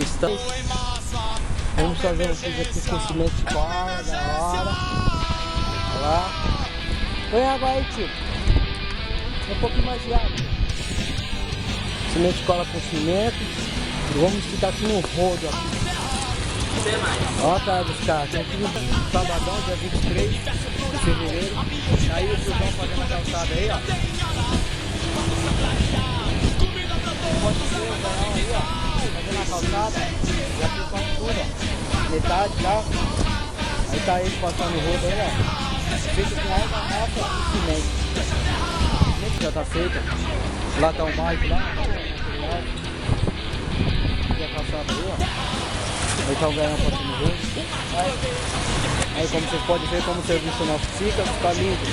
estamos. Vamos fazer um vídeo aqui com cimento de cola, da hora. Olha lá. Põe água aí, tio. Um pouquinho mais de água. Cimento de cola com cimento. E vamos ficar aqui no rodo aqui. Olha a cara dos caras. Tem aqui no sabadão, dia 23 de fevereiro. Aí o tiozão fazendo a calçada aí, ó. Pode ser o canal aí, ó. Fazendo a calçada. Já ficou tudo, ó. Metade já. Aí tá ele passando o rodo aí, ó. Feito com água nata e cimento. O cimento já tá feito. Lá tá o Mike lá. E a calçada aí, ó. Aí tá o ganhão passando o rodo. Aí como vocês podem ver como o serviço nosso fica lindo.